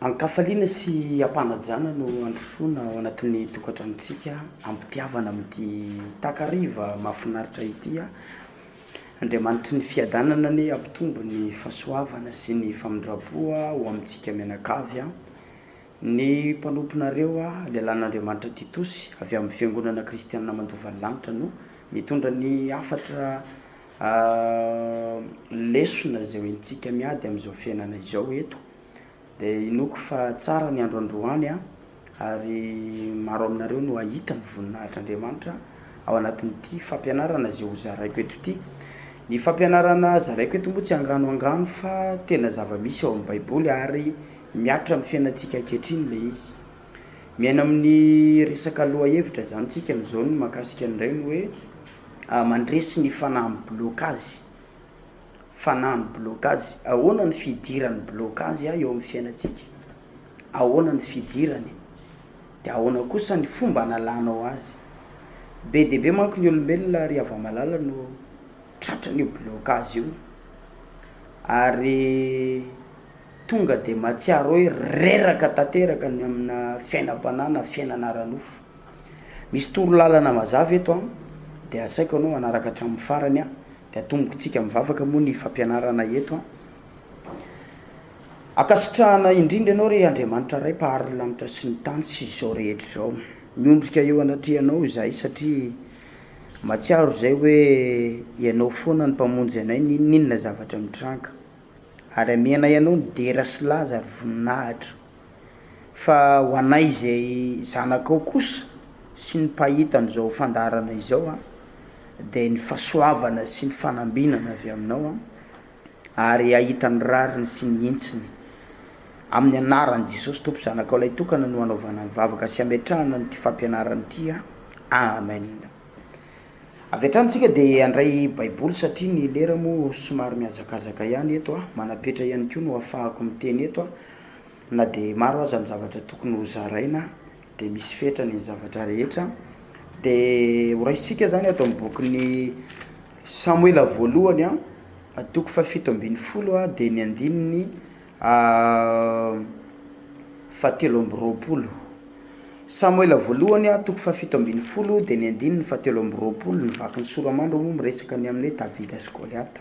Ankafaliana sy ampanajana no androsoana ao anatin'ny tokantranontsika ampitiavana amin'ity takariva mahafinaritra ity a. Andriamanitry ny fiadanana ny ampitombo ny fahasoavana sy ny famindraboa ho amintsika mianakavy a. Ny mpanomponareo a lelan'Andriamanitra Titosy avy amin'ny fiangonana kristianina Mandovan'ny Lanitra no mitondra ny afatra lesona zay hoentsika miady amin'izao fiainana izao eto. Dia inoko fa tsara ny andro androany a, ary maro aminareo no ahita ny voninahitr'Andriamanitra ao anatin'ity fampianarana zay ho zaraiko eto ity. Ny fampianarana zaraiko eto moa tsy angano fa tena zava-misy ao amin'ny Baiboly ary miatra amin'ny fiainantsika ankehitriny ilay izy. Miaina amin'ny resaka lohahevitra zany tsika amin'izao ny mahakasika an'ireny hoe mandresy ny fanahin'ny blokazy. Fanahin'ny blokazy, ahoana ny fidiran'ny blokazy eo amin'ny fiainantsika? Ahoana ny fidirany? Dia ahoana kosa ny fomba analanao azy? Be dia be manko ny olombelona ary ava-malala no tratran'io blokazy io. Ary tonga dia mahatsiaro hoe reraka tanteraka ny amina fiainam-panana, fiainana ara-nofo. Misy torolalana mazava eto a, dia asaiko anao anaraka hatramin'ny farany a. Dia atombokontsika mivavaka moa ny fampianarana eto a. Akasitrahana indrindra ianao re Andriamanitra ray mpahary lanitra sy ny tany sy izao rehetra izao. Miondrika eo anatrehanao izahay satria mahatsiaro izay hoe ianao foana ny mpamonjy anay ninona zavatra mitranga. Ary amianay ianao ny dera sy laza ary voninahitra. Fa ho anay izay zanakao kosa sy ny mpahitan'izao fandarana izao a, dia ny fahasoavana sy ny fanambinana avy aminao a, ary ahitany rariny sy ny intsiny. Amin'ny anaran'i Jesosy Tompo zanakao ilay tokana no hanaovana ny vavaka sy hametrahana nyty fampianarana ity a. Amen. Avy hatrany tsika dia handray Baiboly satria ny lera moa somary mihazakazaka ihany eto a. Manapetra ihany koa no ahafahako miteny eto a. Na dia maro aza ny zavatra tokony ho zaraina, dia misy fetrany ny zavatra rehetra. Dia horaisitsika zany ato amin'ny bokin'ny Samuela voalohany a, toko 17 a, dia ny andininy 720. Samuela voalohany a, toko 17 dia ny andininy 720. Ny vakin'ny Soramandro moa miresaka ny amin'ny Davida sy Goliata.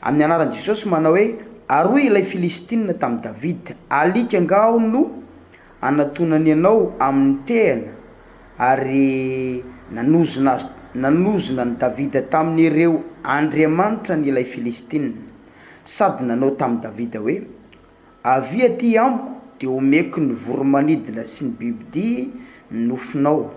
Amin'ny anaran'i Jesosy manao hoe aroy ilay Filistina tamin'i Davida, alika angao no anatonany ianao amin'ny tehana, ary nanozona ny Davida tamin'ireo andriamanitra ny ilay Filistina, sady nanao tamin'i Davida hoe avy aty amiko dia omeko ny voromanidina sy ny bibidia ny nofinao.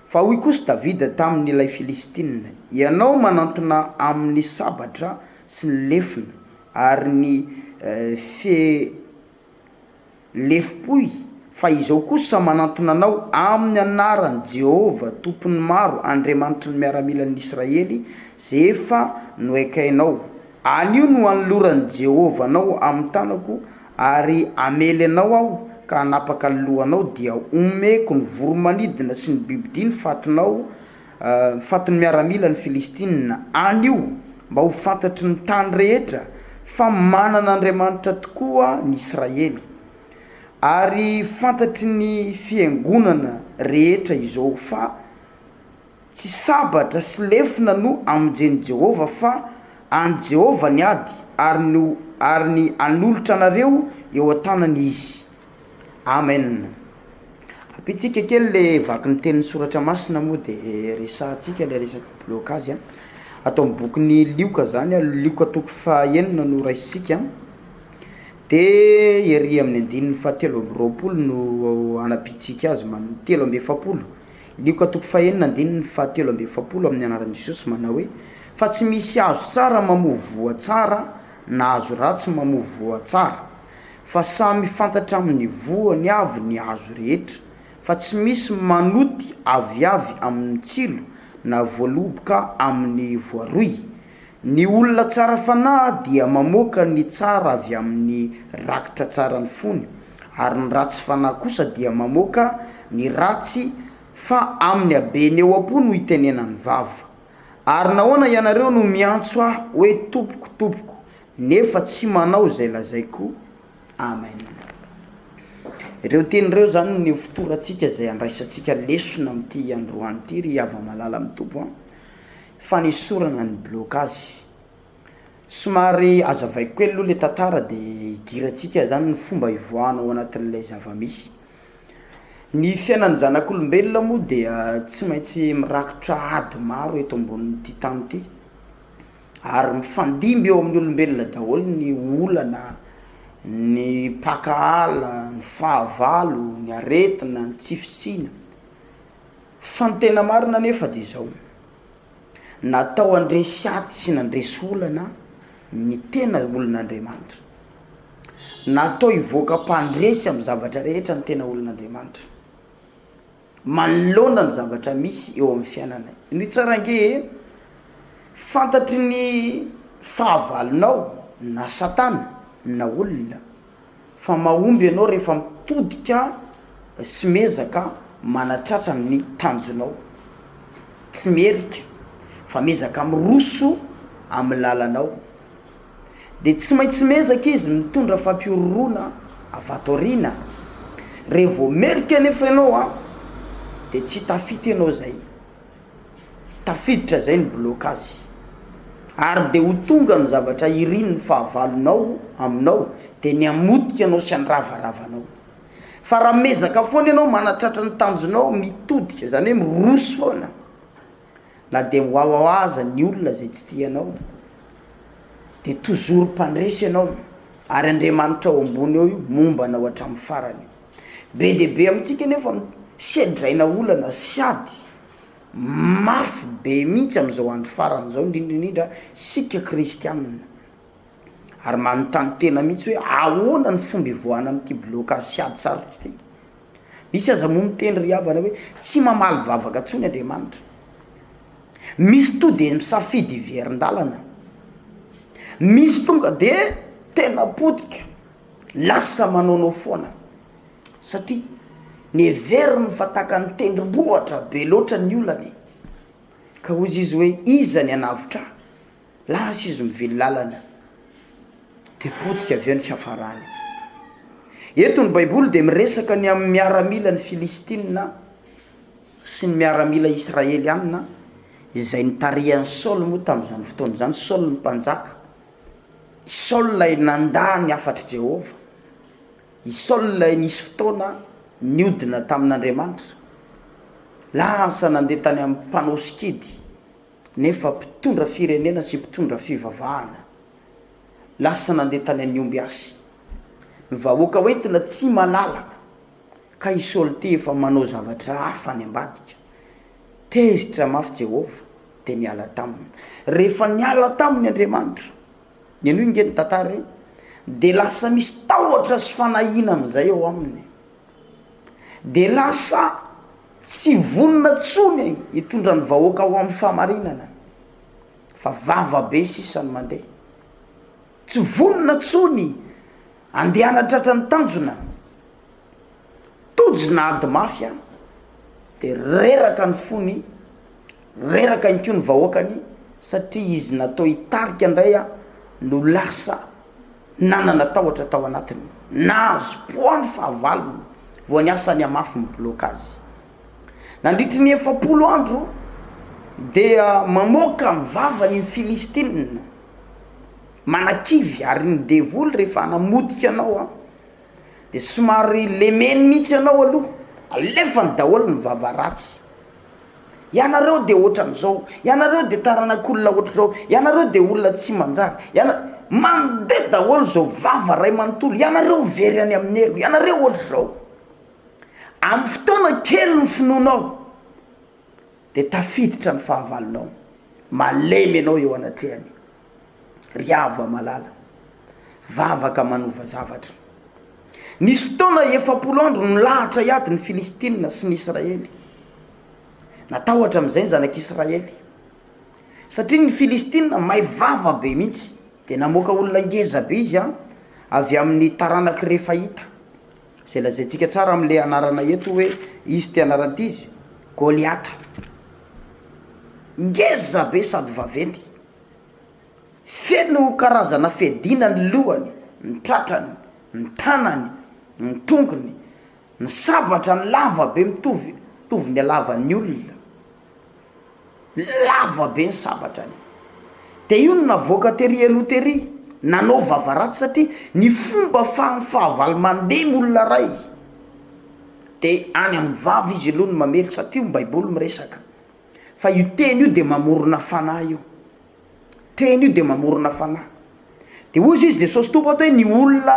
Fa hoy kosa Davida tamin'ilay Filistina, ianao manantona amin'ny sabatra sy ny lefina ary ny lefim-poy, fa izao kosa manantona anao amin'ny anaran'i Jehova tompony maro, andriamanitra ny miaramilan'ny Israely, zay efa noekainao. Anio no anoloran'i Jehova anao amin'ny tanako, ary amely anao aho ka hanapaka ny lohanao, dia omeko ny voromanidina sy ny bibidia ny faton'ny miaramila ny Filistina. Anio mba ho fantatry ny tany rehetra fa manana Andriamanitra tokoa ny Israely, ary fantatry ny fiangonana rehetra izao fa tsy sabatra sy lefina no amonjeny Jehova, fa any Jehova ny ady, ary ny anolotra anareo eo an-tanany izy. Amen. Apitsika kely le vakin'ny tenin'ny soratra masina moa dia resahantsika le resaka blokazy a. Atao amin'ny bokin'ny Lioka zany a, Lioka toko 9 no raisitsika, dia ery amin'ny andininy 720 no anapitsika azy, 770. Lioka toko 9 andininy 770 amin'ny anaran'i Jesosy manao hoe fa tsy misy azo tsara mamovoa tsara, na azo ratsy mamovoa tsara, fa samy fantatra amin'ny voany avy ny azo rehetra, fa tsy misy manoty aviavy amin'ny tsilo na voaloboka amin'ny voaroy. Ny olona tsara fanahy dia mamoaka ny tsara avy amin'ny rakitra tsara ny fony, ary ny ratsy fanahy kosa dia mamoaka ny ratsy fa amin'ny habeny eo am-po no hitenenany vava. Ary nahoana ianareo no miantso aho hoe tompoko, tompoko, nefa tsy manao zay lazaiko? Amen. ireo tenyreo zany ny fotoratsika zay andraisantsika lesona am'ty androany ty ry ava-malala amin'ny tompo a fa nisorana ny blocage somary azavaiko kely aloha le tantara de idirantsika zany ny fomba ivoahana ao anatin'ilay zava-misy ny fiainany zanak'olombelona moa dia tsy maintsy mirakitra ady maro eto ambonin'ty tany ty ary mifandimby eo amin'ny olombelona daholo ny olana ny pakahala ny fahavalo ny aretina ny tsy fisina fa ny tena marina nefa de zao natao andresy aty sy nandresy olana ny tena olon'Andriamanitra natao ivoaka mpandresy amin'ny zavatra rehetra ny tena olon'Andriamanitra manoloana ny zavatra misy eo amin'ny fiainana ny tsarange fantatry ny fahavalonao na satana na olona fa mahomby ianao rehefa mitodika sy mezaka manatratra ny tanjonao tsy merika fa mezaka miroso amin'ny lalanao de tsy maintsy mezaka izy mitondra fampiororona avatorina revo merika nefa ianao a de tsy tafity ianao zay tafiditra zay ny blocage ary de ho tonga ny zavatra irin'ny fahavalonao aminao de ny amotika ianao sy anravaravanao fa raha mezaka foana ianao manatratra ny tanjonao mitodika zany hoe miroso foana na de mihoahoaza ny olona zay tsy tianao de toujours mpandresy ianao ary Andriamanitra ao ambony eo io mombanao hatramin'ny farany be de be amintsika nefa sedraina olana sy ady mafy be mihitsy am'izao andro farany zao indrindrindrindra sika kristianina ary manontany tena mihitsy hoe ahoana ny fomba ivoahana amin'ity blocage sy ady sarotra ty misy aza moa miteny ry havana hoe tsy mamaly vavaka tsony Andriamanitra misy to de misafidy iverin-dalana misy tonga de tena potika lasa manaonao foana satria ny everiny fa taka ny tendrombohatra be loatra ny olany ka ozy izy hoe iza ny anavitra lasa izy mively lalana de potika avy eo ny fiafarany eto ny baiboly de miresaka ny amin'ny miaramila ny Filistina sy ny miaramila Israelianina izay nitarihan'ny Saul moa tamin'izany fotoana zany Saul ny mpanjaka Saul lay nandà ny afatry Jehova i Saul lay nisy fotoana niodina tamin'Andriamanitra lasa nandeha tany amin'ny mpanao sikidy nefa mpitondra firenena sy mpitondra fivavahana lasa nandeha tany amin'ny omby asy ny vahoaka hoentina tsy malala ka i Saul ty efa manao zavatra hafa any ambadika tezitra mafy Jehova de niala taminy rehefa niala taminy Andriamanitra neno ingeny tantara de lasa misy tahotra sy fanahina amin'izay eo aminy de lasa tsy vonina tsony hitondra ny vahoaka ao amin'ny fahamarinana fa vava be sisany mandeha tsy vonina tsony andeha anatratra ny tanjona tojina ady mafy a de reraka ny fony reraka ny ko ny vahoakany satria izy natao hitarika indray a no lasa nanana tahotra tao anatiny nazo poany fahavalony vo ny asany amafy ny blocage nandritry ny 7 andro dia mamoaka mivavany ny Filistina manakivy ary ny devoly rehefa anamodika anao a de somary lemeny mihitsy anao aloha alefany daholo ny vava ratsy ianareo de ohatran'izao ianareo de taranak'olona ohatr'izao ianareo de olona tsy manjary mandeha daholo zao vava ray manontolo ianareo very any amin'ny elo ianareo ohatr'izao amin'ny fotoana kely ny finoanao de tafiditra ny fahavalonao malemy anao eo anatrehany riava malala vavaka manova zavatra nisy fotoana 7 andro nilahatra iaty ny Filistina sy ny Israely natahotra amin'izay zanak'Israely satria ny Filistina may vava be mihitsy de namoaka olona ngeza be izy a avy amin'ny taranaky Refahita zay lazaintsika tsara amin'le anarana eto hoe izy ty anaran'ity izy Goliata ngeza be sady vaventy feno karazana fedina ny lohany ny tratrany ny tanany ny tongony ny sabatra ny lava be mitovy ny alavan'ny olona, lava be ny sabatrany. De io no navoaka tery loterie, nanao vavaratsy satria ny fomba fahavalo mandeha my olona ray de any amin'ny vava izy aloha ny mamely, satria ny baiboly miresaka fa io teny io de mamorona fanahy io, teny io de mamorona fanahy. De ozy izy de sositopo atao hoe ny olona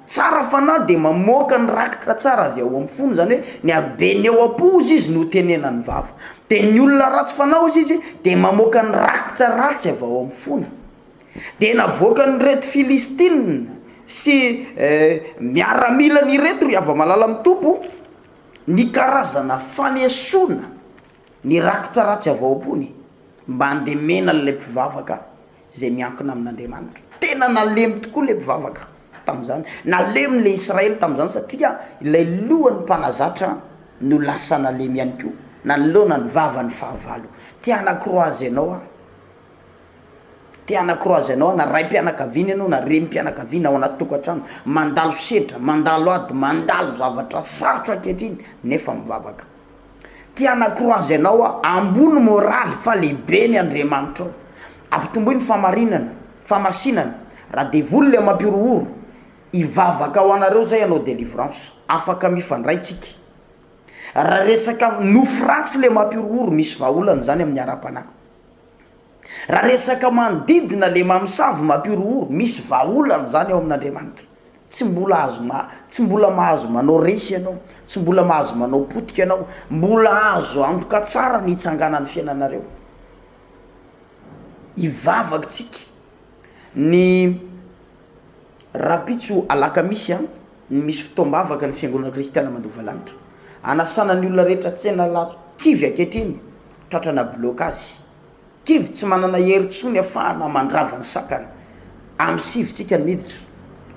tsara fanahy de mamoaka ny rakitra tsara avy ao amin'ny fony, zany hoe ny abeny eo am-pozy izy no tenena ny vava. De ny olona ratsy fanahy ozy izy de mamoaka ny rakitra ratsy avy ao amin'ny fony. De navoaka ny reto Filistina sy miaramila ny reto ry ava-malala amin'ny tompo ny karazana fanesona ny rakitra ratsy avy ao am-pony mba handemena le mpivavaka zay miankina amin'Andriamanitra. Tena nalemy tokoa le mpivavaka tam'izany, nalemy le Israely tam'izany satria ilay lohan'ny mpanazatra no lasa nalemy ihany koa, nanolona ny vavany fahavalo. Tiana-kroazy ianao tiana-kroazy ianao na ray mpianakaviana ianao na remy mpianakaviana ao anaty tokantrano, mandalo setra, mandalo ady, mandalo zavatra sarotra ankehitriny nefa mivavaka. Tiana-kroazy ianao ambony moraly fa lehibe ny Andriamanitra ao, ampitomboy ny famarinana, famasinana, raha devoly le mampiorohoro ivavaka ao anareo zay anao délivrance, afaka mifandraitsika. Raha resaka nofo ratsy le mampiorohoro misy vahaolana zany amin'ny ara-panahy. Raha resaka manodidina le mamosavy mampiorohoro misy vahaolana zany ao amin'Andriamanitra. Tsy mbola mahazo manao resy ianao, tsy mbola mahazo manao potika ianao, mbola azo antoka tsara ny itsanganan'ny fiainanareo. Ivavaka tsika. Ny rapitso alakamisy misy fotoam-bavaka ny fiangonana kristiana Mandovalanitra, anasana ny olona rehetra tsena lato kivy akehitriny tratrana blocage, kivy tsy manana herintsony afahana mandrava ny sakana. Amin'ny sivytsika ny miditra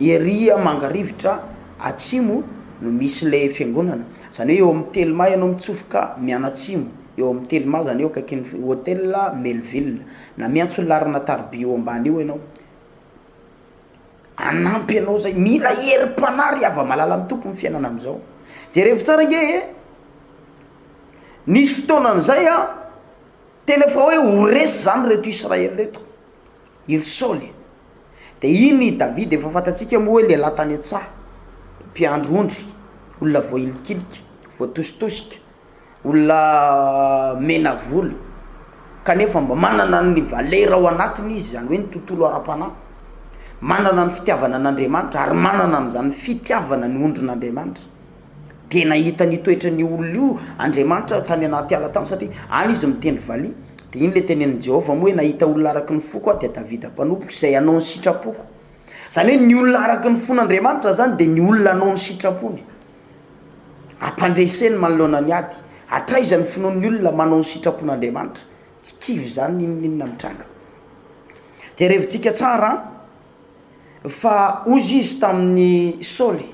eria mangarivotra atsimo no misy le fiangonana, zany hoe eo amin'ny Telma ianao mitsofoka mianatsimo, eo amin'ny Telma zany eo akaikin'ny hôtel Melville na miantso larina Tarby eo ambany eo ianao. Anampy ianao zay, mila herim-panary ava-malala amin'ny tompo ny fiainana am'izao. Jerevy tsara nge nisy fotoanan'izay tena efa hoe ho resy zany reto Israely reto, Ilsôly. De iny David efa fantatsika moa hoe lehilahy tany an-tsaha, mpiandro-ondry, olona voailikilika, voatositosika, olona mena volo, kanefa mba manana ny valera ao anatiny izy, zany hoe ny tontolo ara-panahy, manana ny fitiavana an'Andriamanitra ary manana n'izany fitiavana ny ondrin'Andriamanitra. De nahita ny toetra ny olona io Andriamanitra tany anaty ala tany, satria any izy mitendry valia. De iny le tenenin' Jehovah moa hoe nahita olona araky ny foko de Davida mpanompoka izay anao ny sitrapoko. Zany hoe ny olona araky ny fon'Andriamanitra zany de ny olona anao ny sitrapony. Ampandreseny manoloana ny ady, atraizany finoan'ny olona manao ny sitrapon'Andriamanitra. Tsy kivy zany inona mitranga. Jerevitsika tsara fa ozy izy tamin'ny Saoly,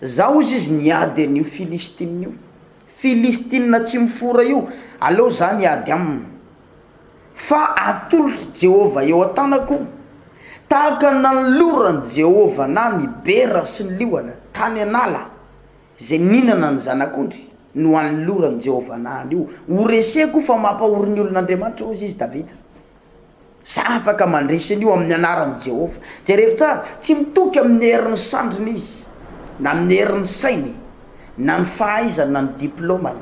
za ozy izy niady an'io Filistina io, Filistina tsy mifora io, aleo za niady aminy fa atolotry Jehovah eo an-tanako tahaka nanolorany Jehovah na ny bera sy ny liona tany anala zay ninana ny zanak'ondry no anolorany Jehovah na io. Horeseko fa mampahory ny olon'Andriamanitra ozy izy Davida. Sa afaka mandresiny io amin'ny anaran'i Jehovah. Jerevy tsara, tsy mitoky amin'ny herin'ny sandriny izy, na amin'ny herin'ny sainy, na ny fahaizany, na ny diplômany,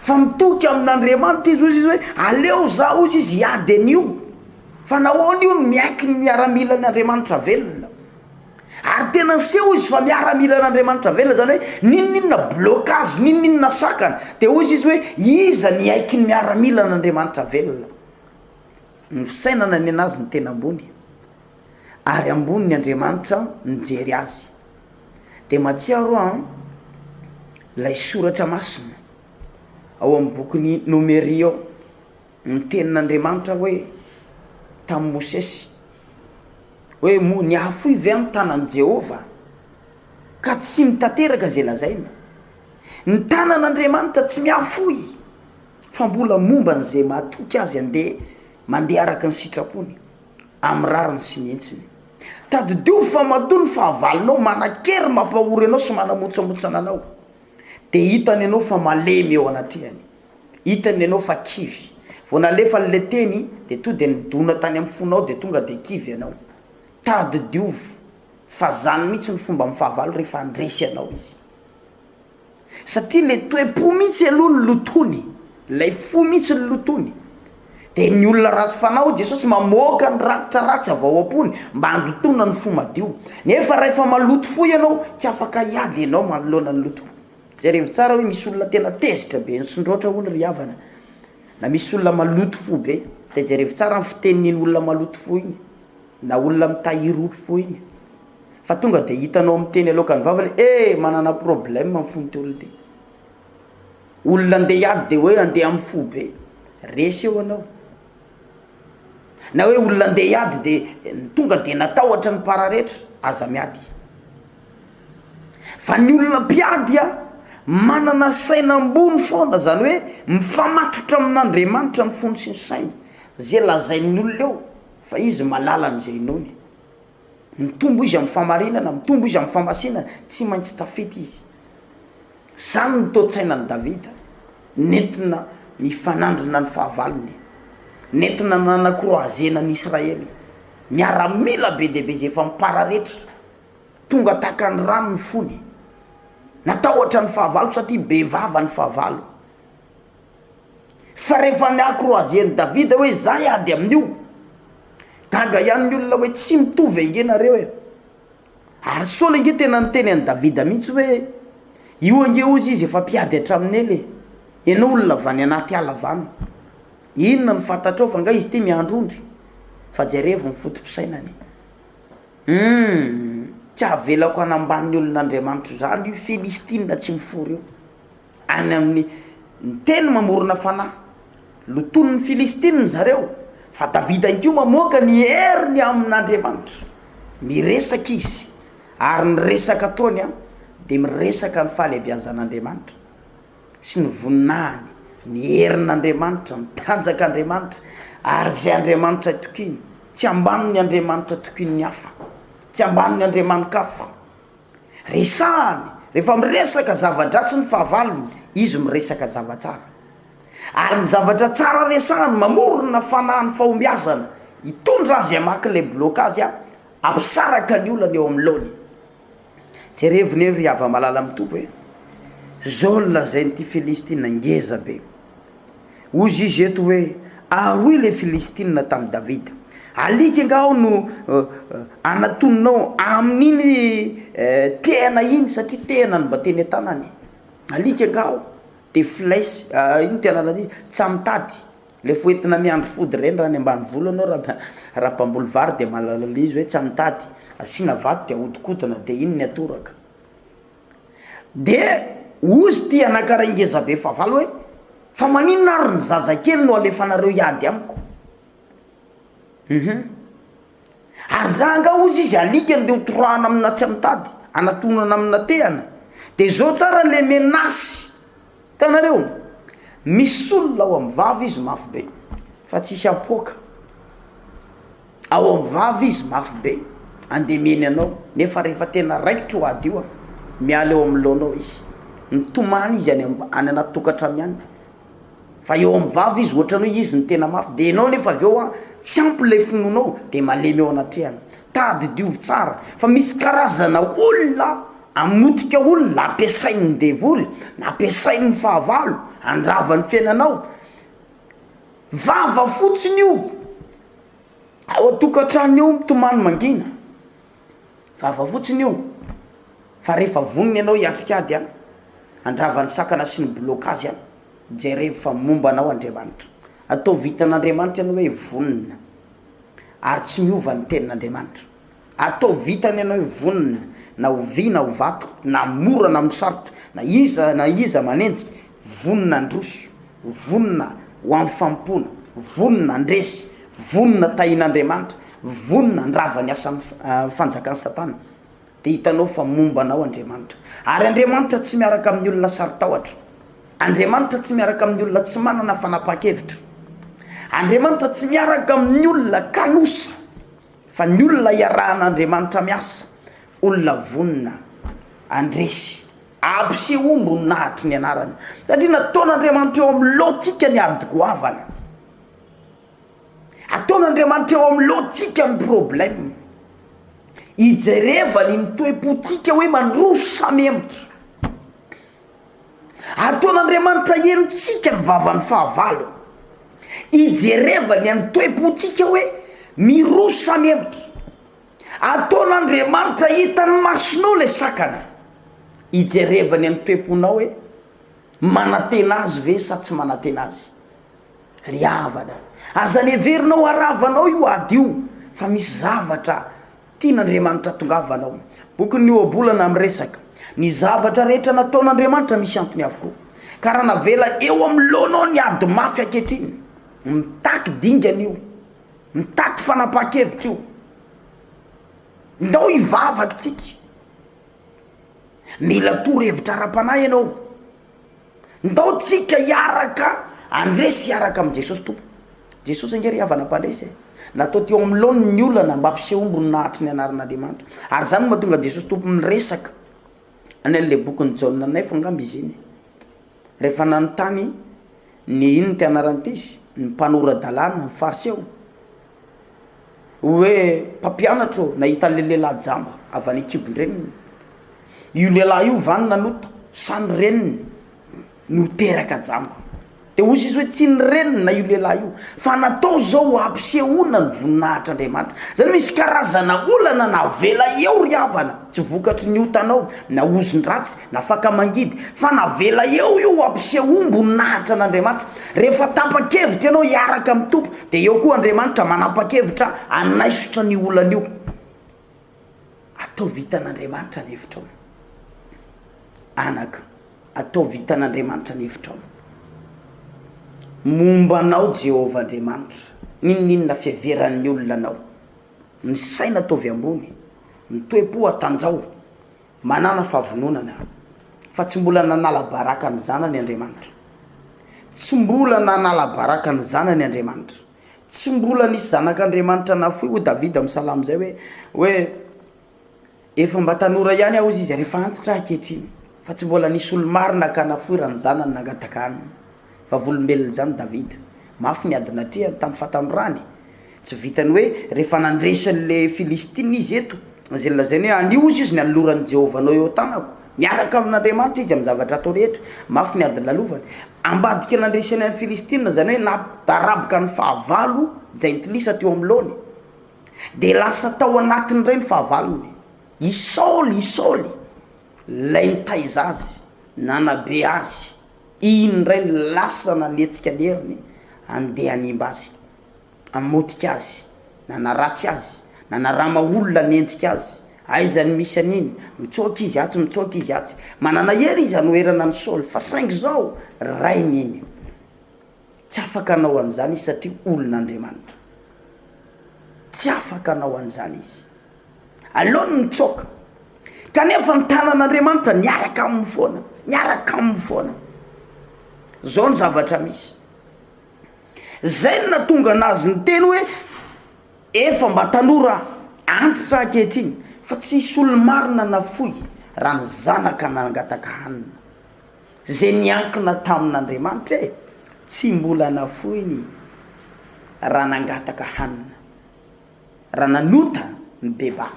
fa mitoky amin'Andriamanitra izy ozy izy hoe aleo za ozy izy hiady an'io, fa nahoana io no miaiky ny miaramila n'Andriamanitra velona. Ary tena seho izy fa miaramila n'Andriamanitra velona, zany hoe ninona blocage, ninona sakana, de ozy izy hoe iza ny aiky ny miaramila n'Andriamanitra velona. Ny fisainana ny anazy ny tena ambony, ary ambony ny Andriamanitra mijery azy. De matsiaro lay soratra masina ao amin'ny bokin'ny Nomery ao, ny tenin'Andriamanitra hoe tamin'ny Mosesy hoe ny afoy ve amin'ny tanan'i Jehovah ka tsy mitateraka zay lazaina. Ny tanan'Andriamanitra tsy miafoy fa mbola momba n'izay mahatoky azy mandeha araka ny sitrapony amin'ny rariny sy ny hentsiny. tadidio fa madony fahavalonao manakery mampahory anao sy manamotsamotsana anao de hitany anao fa malemy eo anatrehany hitany anao fa kivy vao nalefa le teny de to de nidona tany amin'ny fonao de tonga de kivy anao tadidio fa zany mihitsy ny fomba amin'ny fahavalo rehefa andresy anao izy satria le toe-po mihitsy aloha ny lotony lay fo mihitsy ny lotony de ny olona ratsy fanao Jesosy mamoaka ny rakitra ratsy avao am-pony mba handotona ny fo madio nefa rehefa maloto fo ianao tsy afaka iady ianao manoloana ny loto jerevy tsara hoe misy olona tena tezitra be nisondroatra olo ry havana na misy olona maloto fo be de jerevy tsara ny fitenin'iny olona maloto fo igny na olona mitahiry fo igny fa tonga de hitanao miteny aloka ny vavany manana problème amin'ny fonty olo ty olona andeha iady de hoe andeha amin'ny fo be resy eo anao na hoe olona andeha iady de tonga de natahotra ny pararehetra aza miady fa ny olona mpiady manana saina ambony foana zany hoe mifamatotra amin'Andriamanitra ny fony sy ny sainy zay lazain'ny olona eo fa izy malala n'izay nony mitombo izy amin'ny famarinana mitombo izy amin'ny famasinana tsy maintsy tafety izy zany ny to-tsainan'i Davida nentina mifanandrina ny fahavalony nentina nanakroazena ny Israely miaramila be dehibe zay efa mipararetra tonga taka ny rano ny fony natahotra ny fahavalo satria be vava ny fahavalo fa rehefa niakroazeny Davida hoe za iady amin'io taga ihany ny olona hoe tsy mitovy ange nareo ary sola ange tena niteny an'i Davida mihitsy hoe io ange ozy izy efa mpiady hatramin'ny ely ianao olona vany anaty ala vany inona ny fantatrao fa nga izy ty miandrondry fa jerevo ny fotom-pisainany tsy avelako anamban'ny olon'Andriamanitra zany io Filistina tsy mifory io any amin'ny teny mamorona fanahy loton'ny Filistina zareo fa Davida inkio mamoaka ny heriny amin'Andriamanitra miresaka izy ary ny resaka ataony de miresaka ny fahalebiazan'Andriamanitra sy ny voninahiny ny herin'Andriamanitra mitanjaka Andriamanitra ary zay Andriamanitra tokiny tsy ambanin'ny Andriamanitra tokiny ny hafa tsy ambanin'ny Andriamanikafa resahany rehefa miresaka zava-dratsy ny fahavalony izy miresaka zava-tsara ary ny zavatra tsara resahany mamorona fanahiny fahombiazana hitondra azy amaky le blokazy ampisaraka ny olana eo amin'ny lony jereviny ry hava malala mitompo hoe zao ny lazain'ity Filistina ngeza be ozy izy eto hoe aroy le Filistina tamin'ny Davida alika ngao no anatononao amin'iny tena iny satria tena ny mba teny an-tanany alika ngao de flaise iny tenanany tsy mitady le foentina miandro fody reny raha ny ambany volo anao raha mpamboly vary de malala izy hoe tsy mitady asina vato de ahodikodina de iny ny atoraka de ozy ty anakara ingeza be fahavalo hoe fa maninona ary ny zazakely no alefanareo iady amiko ary za nga ozy izy alikany de hotorahana amina tsy mitady anatonana amina tehana de zao tsara le menasy tanareo misy olona ao amin'ny vavy izy mafy be fa tsisy apoka ao amin'ny vavy izy mafy be andemeny anao nefa rehefa tena raikitra ho ady io miala eo amin'ny laonao izy mitomany izy any anaty tokantrano ihany fa eo amin'ny vavy izy ohatrany hoe izy ny tena mafy de enao nefa aveo tsy ampy le finonao de malemy eo anatrehany tady diovy tsara fa misy karazana olona amotika olona ampiasain'ny devoly na ampiasain'ny fahavalo andravany fiainanao vava fotsiny io ao atokantrano io mitomany mangina vava fotsiny io fa rehefa voniny ianao hiatrikady andravany sakana sy ny blokazy jerevo fa momba anao Andriamanitra atao vitan'Andriamanitra ianao hoe vonina ary tsy miova ny tenin'Andriamanitra atao vitany ianao hoe vonina na ovy na ovato na mora na misarotra na iza manenjy vonina androso vonina ho amin'ny fampona vonina andresy vonina tahin'Andriamanitra vonina andravany asa fanjakan'ny Satana de hitanao fa momba anao Andriamanitra ary Andriamanitra tsy miaraka amin'ny olona saritahotra Andriamanitra tsy miaraka amin'ny olona tsy manana fanapa-kevitra Andriamanitra tsy miaraka amin'ny olona kanosa fa ny olona iarahan'Andriamanitra miasa olona vonina andresy abse ombo nahitry ny anarany satria nataon'Andriamanitra eo amin'ny lohantsika ny adi-goavana ataon'Andriamanitra eo amin'ny lohantsika ny problème ijerevany ny toe-potsika hoe mandroso samy emitra ataon'Andriamanitra enontsika ny vavan'ny fahavalo ijerevany any toe-potsika hoe miroso samy emitra ataon'Andriamanitra hitany masonao le sakana ijerevany any toe-ponao hoe manantena azy ve sa tsy manantena azy ry havana aza neverinao aravanao io ady io fa misy zavatra tian'Andriamanitra tongavanao boky ny oabolana amin'ny resaka ny zavatra rehetra nataon'Andriamanitra misy antony avokoa ka raha navela eo amin'ny lohanao ny ady mafy ankehitriny mitaky dingana io mitaky fanapa-kevitra io ndao hivavaky tsika mila toro-hevitra ara-panahy ianao ndao tsika hiaraka andresy hiaraka amin'i Jesosy tompo Jesosy angery havana mpandresy natao teo amin'ny lohany ny olana mba ampiseho ombony nahitry ny anaran'Andriamanitra ary zany mahatonga Jesosy tompo miresaka any an'le bokin'ny Jaona 9 angamba izy iny rehefa nanontany ny ino ty anarany izy ny mpanorad-dalàna ny fariseo hoe mpampianatra nahita le lehilahy jamba avy any kibon-dreniny io lehilahy io vany nanota sa ny reniny no teraka jamba de ozy izy hoe tsy ny reniny na io lehilahy io fa natao zao ampisehoana ny voninahitr'Andriamanitra zany misy karazana olana navela eo ry havana tsy vokatry ny otanao na ozony ratsy na fakamangidy fa navela eo io ampisehoam-bo nahitra an'Andriamanitra rehefa tapa-kevitra ianao hiaraka amin'ny tompo de eo koa Andriamanitra manapa-kevitra anaisotra ny olana io atao vitan'Andriamanitra ny hevitrao anaka atao vitan'Andriamanitra ny hevitrao mombanao Jehova Andriamanitra ninninona fiheveran'ny olona anao ny saina ataovy ambony ny toe-po atanjao manana fahavononana fa tsy mbola nanala baraka ny zanany Andriamanitra tsy mbola nanala baraka ny zanany Andriamanitra tsy mbola nisy zanak'Andriamanitra nafoy ho Davida amin'ny salamo zay hoe efa mba tanora ihany aho izy rehefa antitra ankehitriny fa tsy mbola nisy olo marina ka nafoy raha ny zanany nangataka any fa volombelona zany Davida mafy ny adinatria tamin'ny fatanorany tsy vitany hoe rehefa nandresan'le Filistiny izy eto zay lazainy hoe anio izy ny anoloran'ny Jehova anao eo tanako miaraka amin'Andriamanitra izy amin'ny zavatra atao rehetra mafy ny adiny lalovany ambadika nandresany any Filistine zany hoe nadarabika ny fahavalo jaintilisa teo amin'ny lony de lasa tao anatiny ray ny fahavalony Isaoly lay nitaiza azy nanabe azy iny ray ny lasa nanetsika leriny andeha animba azy amotika azy nanaratsy azy nanarama olona nenjika azy aizany misy an'iny mitsoaka izy atsy mitsoaka izy atsy manana hery izy anoherana ny Saoly fa saingy zao rainy iny tsy afaka anao an'izany izy satria olon'Andriamanitra tsy afaka anao an'izany izy alony mitsoaka kanefa ny tanan'Andriamanitra niaraka amin'ny foana zao ny zavatra misy zay no natonga anazy ny teny hoe efa mba tanora antitra ankehitriny fa tsisy olo marina nafoy raha ny zanaka nangataka hanina zay niankina tamin'Andriamanitra tsy mbola nafoiny raha nangataka hanina raha nanota ny beba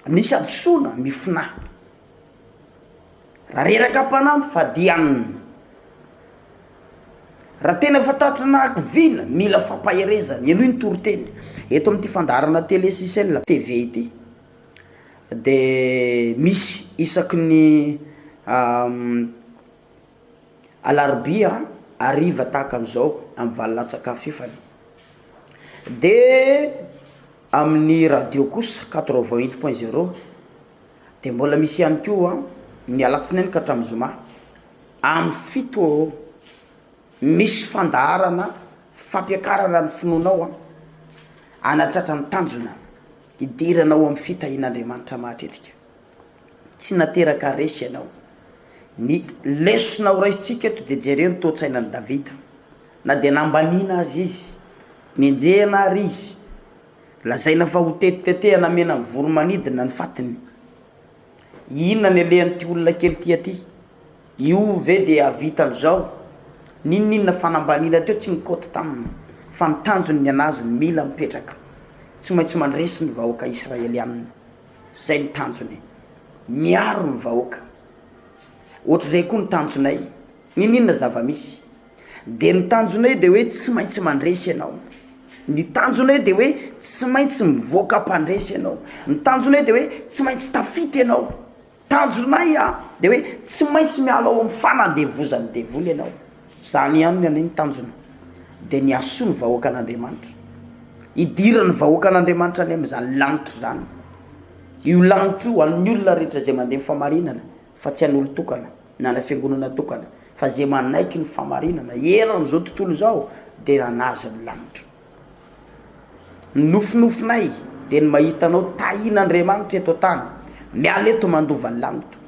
nisy adosoana mifina raha reraka mpanampy fadianina raha tena fatatrana vina mila fampaherezana aloha ny toroteny eto amin'ity fandarana télésisel TV ity de misy isaky ny alarobia ariva tahaka am'izao amin'ny valolatsaka fifany de amin'ny radio kosa 88.0 de mbola misy ihany koa ny alatsinainy ka hatramin'ny zoma amin'ny fito misy fandaharana fampiakarana ny finoanao anatratra ny tanjona idiranao amin'ny fitahin'Andriamanitra mahatretrika tsy nateraka resy ianao ny lesonao raisitsika eto de jereno to-tsainan'ny Davida na de nambanina azy izy nenjehana ary izy lazaina fa ho tetitetehana mena ny voromanidina ny fatiny. Inona ny alehan'ity olona kely ty aty? Io ve de avitan'izao? Ninninona fanambanina teo tsy mikoty taminy fa ny tanjony ny anazy ny mila mipetraka. Tsy maintsy mandresy ny vahoaka Israelianina. Zay ny tanjony. Miaro ny vahoaka. Ohatr'izay koa ny tanjonay. Ninninona zava-misy? De ny tanjonay de hoe tsy maintsy mandresy ianao. Ny tanjonay de hoe tsy maintsy mivoaka mpandresy ianao. Ny tanjonay de hoe tsy maintsy tafity ianao. Tanjonay de hoe tsy maintsy miala ao amin'ny fanadevozan'ny devoly ianao. Zany ihany ny tanjona. De ny asoa ny vahoaka an'Andriamanitra. Idirany vahoaka an'Andriamanitra any amin'izany lanitra zany. Io lanitra io an'ny olona rehetra zay mandeha famarinana, fa tsy an'olo tokana na ny fiangonana tokana, fa zay manaiky ny famarinana eran'izao tontolo zao de nanazy ny lanitra. Nofinofinay de ny mahitanao tahin'Andriamanitra eto tany, miala eto mandova ny lanitra.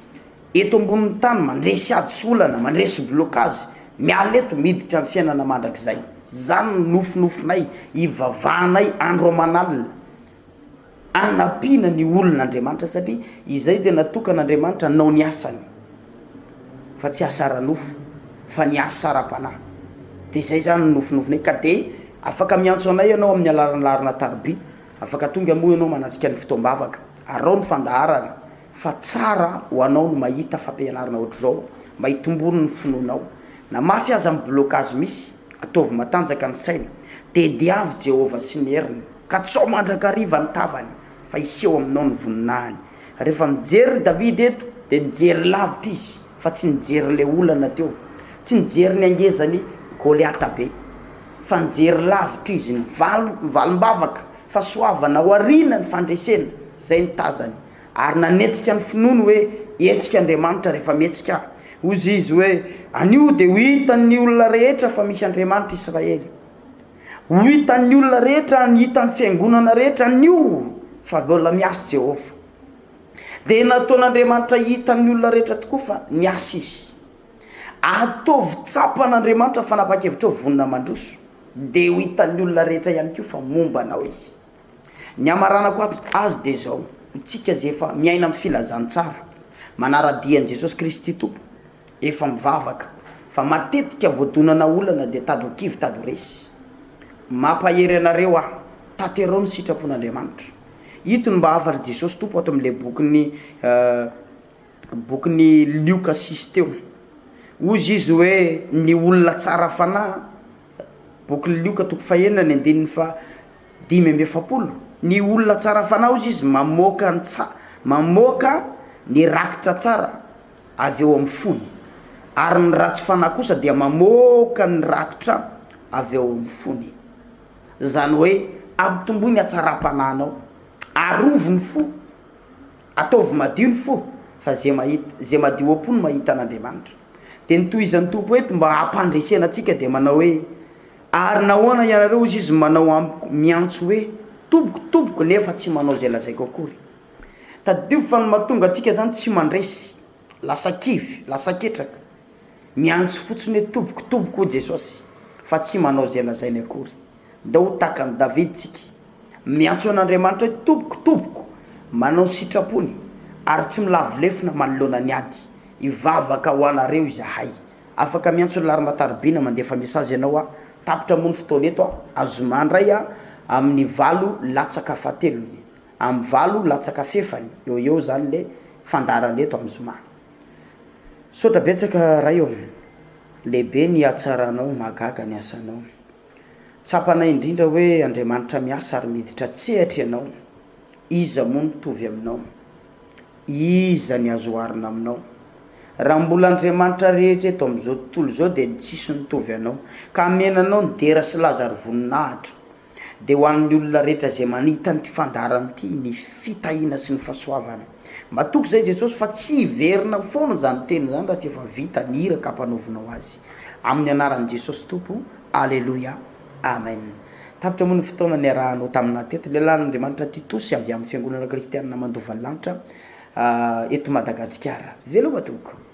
Eto ambonin'ny tany mandresy ady sy olana, mandresy blokazy, miala eto miditra amin'ny fiainana mandrakizay. Zany nofinofinay, ivavahanay andro aman'alina, anapina ny olon'Andriamanitra satria izay de natokan'Andriamanitra nao ny asany. Fa tsy asara nofo, fa ny asara-panahy. De zay zany nofinofinay ka de afaka miantso anay ianao amin'ny alaranlarina tarby, afaka tonga moa ianao manatrika ny fotoam-bavaka, arao ny fandaharana, fa tsara ho anao no mahita fampianarana ohatr'izao, mba hitombono ny finoanao. Na mafy aza amin'ny blokazy misy, ataovy matanjaka ny saina, de diavy Jehova sy ny heriny, ka tsao mandrakariva ny tavany, fa iseho aminao ny voninahiny. Rehefa mijery David eto, de mijery lavitra izy, fa tsy nijery le olana teo, tsy nijery ny angezany Goliata be, fa nijery lavitra izy ny valim-bavaka, fa soavana ho arina ny fandresena, zay ny tazany. Ary nanetsika ny finono hoe etsika Andriamanitra rehefa mietsika. Ozy izy hoe anio de ho hitan'ny olona rehetra fa misy Andriamanitra Israely. Ho hitan'ny olona rehetra, ny hitan'ny fiangonana rehetra anio fa mbola miasa Jehova. De nataon'Andriamanitra hitan'ny olona rehetra tokoa fa miasa izy. Ataovy tsapan'Andriamanitra fanapa-kevitra vonina mandroso, de ho hitan'ny olona rehetra ihany koa fa momba anao izy. Ny amaranako azy de zao, tsika zay efa miaina amin'ny filazantsara, manaradian'i Jesosy Kristy Tompo, efa mivavaka, fa matetika voadonana olana de tadokivy tadoresy. Mampahery anareo taterao ny sitrapon'Andriamanitra. Itony mba afatra Jesosy Tompo ato amin'le bokyny Lioka 6 teo. Ozy izy hoe ny olona tsara fanahy, bokyny Lioka 6:5-7. Ny olona tsara fanahy ozy izy mamoaka ny rakitra tsara avy eo amin'ny fony, ary ny ratsy fanahy kosa dia mamoaka ny rakitra avy eo amin'ny fony. Zany hoe ampitomboy ny atsara-panahinao, arovo ny fo, ataovy madio ny fo, fa zay madio am-po no mahita an'Andriamanitra. De nitohizan'ny Tompo eto mba hampandresena antsika de manao hoe ary nahoana ianareo ozy izy manao miantso hoe toboko nefa tsy manao zay lazaiko akory. Taddio fa ny mahatonga antsika zany tsy mandresy, lasa kivy, lasa ketraka, miantso fotsiny hoe toboko Jesosy, fa tsy manao zay lazainy akory. Da ho takan'i David tsika, miantso an'Andriamanitra hoe toboko, manao sitrapony, ary tsy milavolefina manoloana ny ady. Ivavaka ho anareo izahay. Afaka miantso ny larina taribina mandefa mesazy ianao tapitra mony fotoana eto azomandray amin'ny 7:7, amin'ny 7:7 eo zany le fandarana eto amin'ny zoma. Sotra betsaka raha eo, lehibe ny atsaranao, magaga ny asanao. Tsapanay indrindra hoe Andriamanitra miasa ary miditra tsehatra ianao. Iza moa mitovy aminao? Iza ny azo oharina aminao? Raha mbola Andriamanitra rehetra eto amin'izao tontolo zao de tsisy mitovy anao, ka amenanao ny dera sy lazary voninahitra. De ho an'ny olona rehetra zay manita n'ity fandarana ity ny fitahina sy ny fahasoavana. Matoky zay Jesosy fa tsy hiverina foana zany teny zany raha tsy efa vita ny hira ka hampanaovanao azy. Amin'ny anaran'i Jesosy Tompo, aleluia, amen. Tapitra moa ny fotoana ny arahanao taminah teto, lelan'Andriamanitra Titosy avy amin'ny fiangonana kristianina Mandova ny lanitra eto Madagasikara. Veloma tompoko.